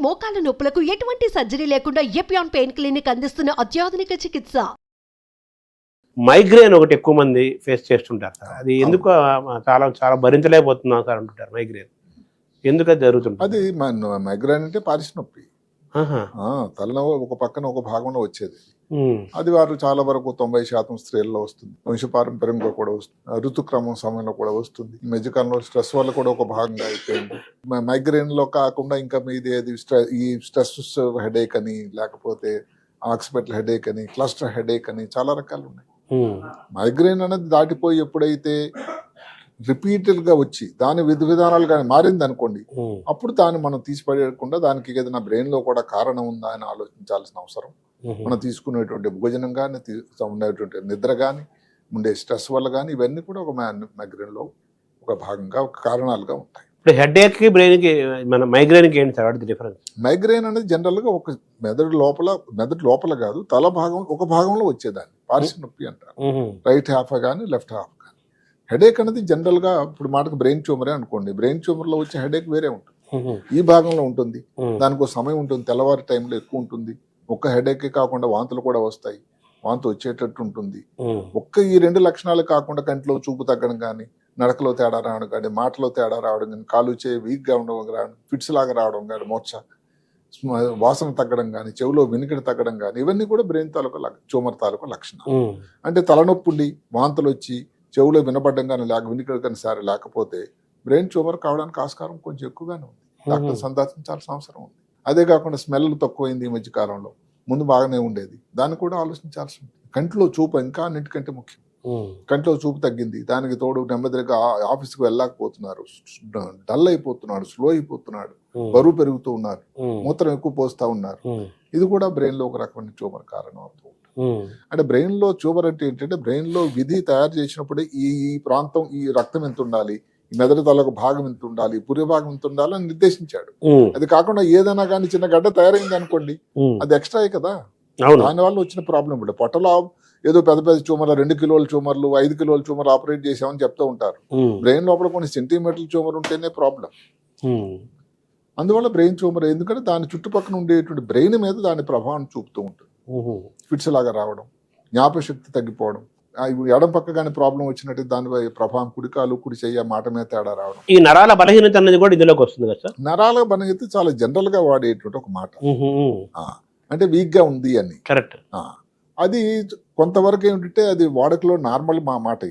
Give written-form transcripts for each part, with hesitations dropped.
మోకాల నొప్పులకు ఎటువంటి సర్జరీ లేకుండా ఎపియాన్ పెయిన్ క్లినిక్ అందిస్తున్న అత్యాధునిక చికిత్స. మైగ్రేన్ ఒకటి ఎక్కువ మంది ఫేస్ చేస్తుంటారు సార్. అది ఎందుకు చాలా చాలా భరించలేకపోతున్నాం సార్ అంటుంటారు. మైగ్రేన్ ఎందుకు అది జరుగుతుంది? అది మైగ్రేన్ అంటే పారిశ నొప్పి. తలనొప్పి ఒక పక్కన ఒక భాగంలో వచ్చేది. అది వారు చాలా వరకు 90% స్త్రీల్లో వస్తుంది. వంశపారంపర్యంగా కూడా వస్తుంది. ఋతుక్రమం సమయంలో కూడా వస్తుంది. ఈ మధ్యకాలంలో స్ట్రెస్ వల్ల కూడా ఒక భాగంగా అయిపోయింది. మైగ్రేన్ లో కాకుండా ఇంకా మీది ఈ స్ట్రెస్ హెడేక్ అని, లేకపోతే ఆక్సిపిటల్ హెడేక్ అని, క్లస్టర్ హెడేక్ అని చాలా రకాలు ఉన్నాయి. మైగ్రేన్ అనేది దాటిపోయి ఎప్పుడైతే రిపీటెడ్ గా వచ్చి దాని విధానాలు కానీ మారింది అనుకోండి, అప్పుడు దాన్ని మనం తీసిపడేయకుండా దానికి ఏదైనా బ్రెయిన్ లో కూడా కారణం ఉందా అని ఆలోచించాల్సిన అవసరం. మనం తీసుకునేటువంటి భోజనం కానీ, ఉండేటువంటి నిద్ర కానీ, ఉండే స్ట్రెస్ వల్ల కానీ, ఇవన్నీ కూడా ఒక మైగ్రేన్ లో ఒక భాగంగా, ఒక కారణాలుగా ఉంటాయి. ఇప్పుడు హెడేక్ కి బ్రెయిన్ కి మన మైగ్రేన్ కి ఏంటి సార్ డిఫరెన్స్? మైగ్రేన్ అనేది జనరల్ గా ఒక మెదడు లోపల కాదు, తల భాగం ఒక భాగంలో వచ్చేదాన్ని పారిశ నొప్పి అంటారు. రైట్ హాఫ్ కానీ, లెఫ్ట్ హాఫ్. హెడేక్ అనేది జనరల్ గా ఇప్పుడు మాటకు బ్రెయిన్ ట్యూమరే అనుకోండి. బ్రెయిన్ ట్యూమర్ లో వచ్చే హెడేక్ వేరే ఉంటుంది. ఈ భాగంలో ఉంటుంది. దానికి ఒక సమయం ఉంటుంది. తెల్లవారి టైంలో ఎక్కువ ఉంటుంది. ఒక్క హెడేక్ కాకుండా వాంతులు కూడా వస్తాయి. వాంతి వచ్చేటట్టు ఉంటుంది. ఈ రెండు లక్షణాలు కాకుండా కంట్లో చూపు తగ్గడం కానీ, నడకలో తేడా రావడం కానీ, మాటలో తేడా రావడం కానీ, కాలు చేయి వీక్ గా ఉండడం కానీ, ఫిట్స్ లాగా రావడం కానీ, వాసన తగ్గడం కానీ, చెవిలో వినికిడి తగ్గడం కానీ, ఇవన్నీ కూడా బ్రెయిన్ తాలూకా ట్యూమర్ తాలూకా లక్షణాలు. అంటే తలనొప్పి ఉండి వాంతులు వచ్చి చెవులో వినపడ్డం కానీ, వినికిడి కానీ సరే లేకపోతే బ్రెయిన్ ట్యూమర్ కావడానికి ఆస్కారం కొంచెం ఎక్కువగానే ఉంది. డాక్టర్ సందర్శించాల్సిన అవసరం ఉంది. అదే కాకుండా స్మెల్ తక్కువైంది ఈ మధ్య కాలంలో. ముందు బాగానే ఉండేది. దాన్ని కూడా ఆలోచించాల్సి ఉంది. కంట్లో చూపు ఇంకా అన్నిటికంటే ముఖ్యం. కంట్లో చూపు తగ్గింది. దానికి తోడు నెమ్మదిగా ఆఫీస్కి వెళ్ళలేకపోతున్నారు, డల్ అయిపోతున్నాడు, స్లో అయిపోతున్నాడు, బరువు పెరుగుతూ ఉన్నారు, మూత్రం ఎక్కువ పోస్తా ఉన్నారు. ఇది కూడా బ్రెయిన్ లో ఒక రకమైన ట్యూమర్ కారణం అవుతుంది. అంటే బ్రెయిన్ లో ట్యూమర్ అంటే ఏంటంటే, బ్రెయిన్ లో విధి తయారు చేసినప్పుడు ఈ ప్రాంతం, ఈ రక్తం ఎంత ఉండాలి, ఈ మెదడు తాలూకు భాగం ఎంత ఉండాలి, పురి భాగం ఎంత ఉండాలి అని నిర్దేశించాడు. అది కాకుండా ఏదైనా కానీ చిన్న గడ్డ తయారైంది అనుకోండి, అది ఎక్స్ట్రా కదా. దానివల్ల వచ్చిన ప్రాబ్లం ఇప్పుడు పొట్టలో ఏదో పెద్ద పెద్ద ట్యూమర్లు, 2 కిలోల ట్యూమర్లు, 5 కిలోల ట్యూమర్ ఆపరేట్ చేసామని చెప్తూ ఉంటారు. బ్రెయిన్ లోపల కొన్ని సెంటీమీటర్ల ట్యూమర్ ఉంటేనే ప్రాబ్లం. అందువల్ల బ్రెయిన్ ట్యూమర్ ఎందుకంటే దాని చుట్టుపక్కల ఉండేటువంటి బ్రెయిన్ మీద దాని ప్రభావం చూపుతూ ఉంటుంది. ఫిట్స్ లాగా రావడం, జ్ఞాపశక్తి తగ్గిపోవడం, ఎడం పక్క కానీ ప్రాబ్లం వచ్చినట్టు దాని ప్రభావం కుడికాలు, కుడి చెయ్య, మాట మీద తేడా రావడం. ఈ నరాల బలహీనత అనేది కూడా ఇందులోకి వస్తుంది కదా సార్? నరాల బలహీనత చాలా జనరల్ గా వాడేటువంటి ఒక మాట. అంటే వీక్ గా ఉంది అని. కరెక్ట్. అది కొంతవరకు ఏమిటంటే అది వాడుకలో నార్మల్ మాట.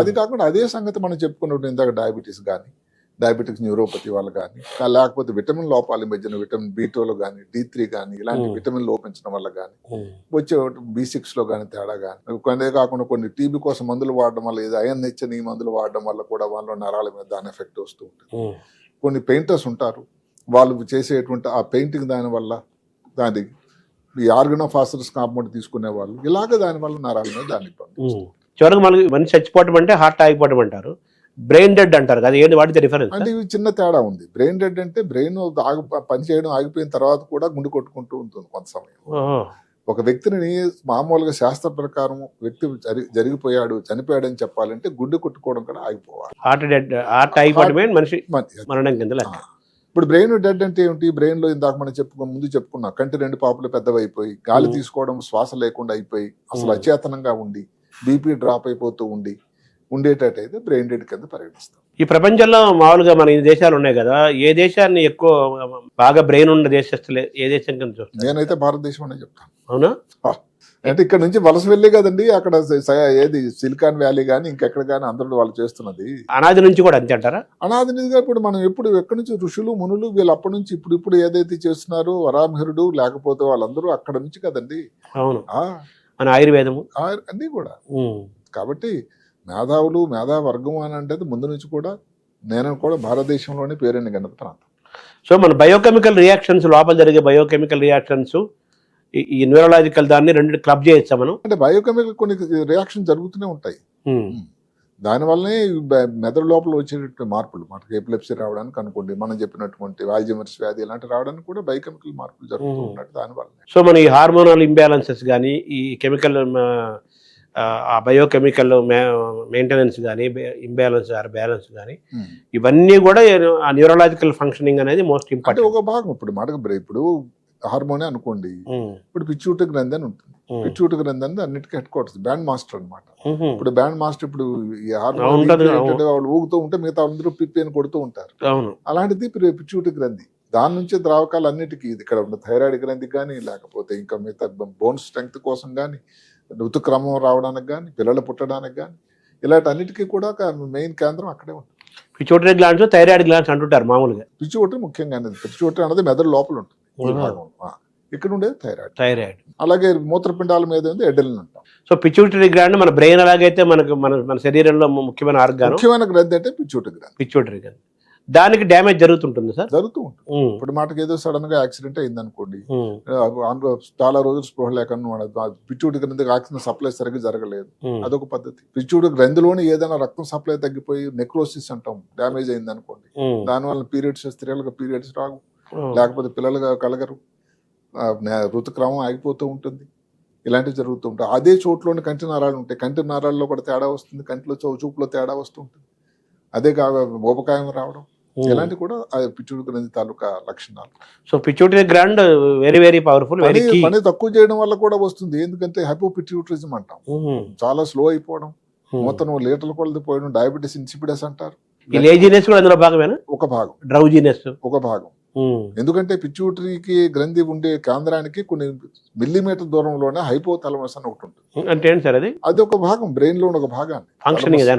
అది కాకుండా అదే సంగతి మనం చెప్పుకున్నట్టు ఇందాక డయాబెటిక్స్ న్యూరోపతి వాళ్ళు కానీ, లేకపోతే విటమిన్ లోపాల మధ్యన విటమిన్ B12 కానీ, D3 కానీ, ఇలాంటి విటమిన్ లోపించడం వల్ల కానీ వచ్చే B6 లో కానీ తేడా కానీ, అదే కాకుండా కొన్ని టీబీ కోసం మందులు వాడడం వల్ల, ఏదో ఐరన్ హెచ్ని మందులు వాడడం వల్ల కూడా వాళ్ళ నరాల మీద దాని ఎఫెక్ట్ వస్తూ ఉంటుంది. కొన్ని పెయింటర్స్ ఉంటారు, వాళ్ళు చేసేటువంటి ఆ పెయింటింగ్ దాని వల్ల దాని ఈ ఆర్గనోఫాస్ఫరస్ కాంపౌండ్ తీసుకునే వాళ్ళు ఇలాగ దాని వల్ల నరాల మీద దాని ఇబ్బంది. చివరికి మనకి మనిషి చచ్చిపోవడం అంటే హార్ట్ ఆగిపోవడం అంటారు, బ్రెయిన్ డెడ్ అంటారు కదా. ఏంటి వాటి డిఫరెన్స్? అంటే ఇవి చిన్న తేడా ఉంది. బ్రెయిన్ డెడ్ అంటే బ్రెయిన్ పనిచేయడం ఆగిపోయిన తర్వాత కూడా గుండె కొట్టుకుంటూ ఉంటుంది కొంత సమయం. ఒక వ్యక్తిని మామూలుగా శాస్త్ర ప్రకారం వ్యక్తి జరిగిపోయాడు, చనిపోయాడని చెప్పాలంటే గుండె కొట్టుకోవడం కూడా ఆగిపోవాలి. హార్ట్ ఆగిపోవడమే మనిషి మరణం కింద లెక్క. ఇప్పుడు బ్రెయిన్ డెడ్ అంటే ఏమిటి? బ్రెయిన్ లో ఇందాక మనం ముందు చెప్పుకున్నాం, కంటి 2 పాపులు పెద్దవైపోయి, గాలి తీసుకోవడం శ్వాస లేకుండా అయిపోయి, అసలు అచేతనంగా ఉండి, బీపీ డ్రాప్ అయిపోతూ ఉండేటట్టయితే బ్రెయిన్ డెడ్ కింద పరిగణిస్తాం. ఈ ప్రపంచంలో మామూలుగా మన ఈ దేశాలు ఉన్నాయి కదా, ఏ దేశాన్ని ఎక్కువ బాగా బ్రెయిన్ ఉన్న దేశస్తులే ఏ దేశం కింద చూస్తారు? నేనైతే భారతదేశం అనే చెప్తాను. అవునా? అంటే ఇక్కడ నుంచి వలస వెళ్ళి కదండి, అక్కడ ఏది సిలికాన్ వ్యాలీ కానీ ఇంకెక్కడ కానీ అందరూ వాళ్ళు చేస్తున్నది. అనాది నుంచి కూడా అంతే అంటారా? అనాది నుంచి ఇప్పుడు మనం ఎక్కడి నుంచి ఋషులు మునులు వీళ్ళు అప్పటి నుంచి ఇప్పుడు ఏదైతే చేస్తున్నారో వరామిహిరుడు లేకపోతే వాళ్ళందరూ అక్కడ నుంచి కదండి. అవును, మన ఆయుర్వేదము అన్నీ కూడా. కాబట్టి మేధావులు, మేధావర్గం అని అంటే ముందు నుంచి కూడా నేను కూడా భారతదేశంలోనే పేరెన్ని గణత ప్రాంతం. సో మన బయోకెమికల్ రియాక్షన్స్, లోపల జరిగే బయోకెమికల్ రియాక్షన్స్, ఈ న్యూరలాజికల్ దాన్ని రెండు క్లబ్ చేయొచ్చా మనం? అంటే బయోకెమికల్ కొన్ని రియాక్షన్ జరుగుతూనే ఉంటాయి. దానివల్లనే మెదడు లోపల వచ్చేటటువంటి మార్పులు, మనకి ఎపిలెప్సీ రావడానికి అనుకోండి, మనం చెప్పినటువంటి ఆల్జీమర్స్ వ్యాధి ఇలాంటి రావడానికి కూడా బయోకెమికల్ మార్పులు జరుగుతూ ఉన్నట్టు దానివల్ల. సో మన ఈ హార్మోనల్ ఇంబ్యాలెన్సెస్ కానీ, ఈ కెమికల్ ఆ బయోకెమికల్ మెయింటెనెన్స్ కానీ ఇంబ్యాలెన్స్ ఆర్ బ్యాలెన్స్ కానీ ఇవన్నీ కూడా ఆ న్యూరలాజికల్ ఫంక్షనింగ్ అనేది మోస్ట్ అంటే ఇంపార్టెంట్. ఒక భాగం ఇప్పుడు ఇప్పుడు హార్మోనే అనుకోండి, ఇప్పుడు పిచ్యూటరీ గ్రంథి అని ఉంటుంది. పిచ్యూటరీ గ్రంథి అనేది అన్నిటికీ హెడ్ క్వార్టర్స్, బ్యాండ్ మాస్టర్ అన్నమాట. ఇప్పుడు బ్యాండ్ మాస్టర్ ఇప్పుడు ఈ హార్మోన్ ఉంటది, వాళ్ళు ఊగుతూ ఉంటే మిగతా అందరూ పిప్పి అని కొడుతూ ఉంటారు. అవును. అలాంటిది పిచ్యూటరీ గ్రంథి. దాని నుంచి ద్రావకాలు అన్నిటికీ ఇక్కడ ఉన్న థైరాయిడ్ గ్రంథి కానీ, లేకపోతే ఇంకా మిగతా బోన్ స్ట్రెంగ్త్ కోసం కానీ, ఋతుక్రమం రావడానికి కానీ, పిల్లలు పుట్టడానికి కానీ, ఇలాంటి అన్నిటికీ కూడా మెయిన్ కేంద్రం అక్కడే ఉంటుంది. పిచ్యూటరీ గ్లాండ్స్ థైరాయిడ్ గ్లాండ్స్ అంటుంటారు మామూలుగా. పిచ్యూటరీ ముఖ్యంగా అనేది, పిచ్యూటరీ అనేది మెదడు లోపల ఉంటుంది ఈ భాగం. ఇక్కడ ఉండేది థైరాయిడ్. అలాగే మూత్రపిండాల మీద ఉంది ఎడ్రినలిన్ అంటాం. సో పిచ్యూటరీ గ్లాండ్ మన బ్రెయిన్ ఎలాగైతే మన శరీరంలో ముఖ్యమైన ఆర్గాన్, ముఖ్యమైన గ్రంథి అంటే పిచ్యూటరీ గ్రంథి. పిచ్యూటరీ గ్లాండ్ దానికి డ్యామేజ్ జరుగుతుంటుంది సార్? జరుగుతూ ఉంటుంది. ఇప్పుడు మాటకి ఏదో సడన్ గా యాక్సిడెంట్ అయింది అనుకోండి, చాలా రోజులు స్పృహ లేకుండా పిచ్యూటరీ గ్రంథికి ఆక్సిజన్ సప్లై సరిగ్గా జరగలేదు, అదొక పద్ధతి. పిచ్యూటరీ గ్రంథిలోని ఏదైనా రక్తం సప్లై తగ్గిపోయి నెక్రోసిస్ అంటాం, డ్యామేజ్ అయింది అనుకోండి, దానివల్ల పీరియడ్స్, స్త్రీలకు పీరియడ్స్ రావు, లేకపోతే పిల్లలుగా కలగరు, ఋతుక్రమం ఆగిపోతూ ఉంటుంది, ఇలాంటివి జరుగుతూ ఉంటాయి. అదే చోట్లోని కంటి నరాలు ఉంటాయి, కంటి నరాల్లో కూడా తేడా వస్తుంది, కంటిలో చూపులో తేడా వస్తూ ఉంటుంది, అదే కాక ఊబకాయం రావడం, ఇలాంటి కూడా పిచ్యూటరీ గ్రంథి తాలూకా లక్షణాలు. So pituitary gland very very powerful. పని తక్కువ చేయడం వల్ల కూడా వస్తుంది. ఎందుకంటే హైపోపిట్యూటరిజం అంటాం, చాలా స్లో అయిపోవడం, మొత్తం లీటర్ల కొలది పోయడం, డయాబెటీస్ ఇన్సిపిడస్ అంటారు. లేజినెస్ కూడా అందులో భాగమేనా? ఒక భాగం. డ్రౌజినెస్ ఒక భాగం. ఎందుకంటే పిచ్యూటరీకి గ్రంథి ఉండే కేంద్రానికి కొన్ని మిల్లీమీటర్ దూరంలోనే హైపోథాలమస్ అని ఒకటి ఉంటుంది. అంటే ఏంటి సార్ అది? అది ఒక భాగం, బ్రెయిన్ లో ఒక భాగాన్ని.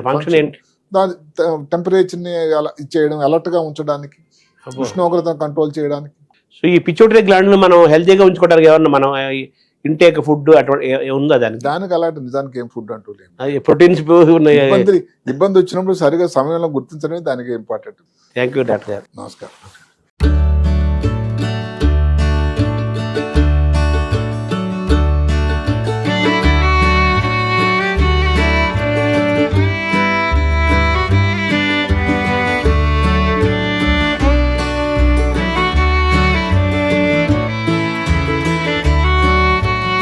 ఫంక్షన్ ఏంటి? దాని టెంపరేచర్ ని చేయడం, అలర్ట్ గా ఉంచడానికి, ఉష్ణోగ్రత కంట్రోల్ చేయడానికి. సో ఈ పిచ్యూటరీ గ్లాండ్ మనం హెల్తీగా ఉంచుకోవడానికి ఏమన్నా మనం ఇంటేక్ ఫుడ్ అటువంటి ఉందా దానికి అలాంటి నిజానికి ఏం ఫుడ్ అంటూ లేదు. ప్రోటీన్స్ ఇబ్బంది వచ్చినప్పుడు సరిగా సమయంలో గుర్తించడమే దానికి ఇంపార్టెంట్. థ్యాంక్ యూ డాక్టర్ గారు. నమస్కారం.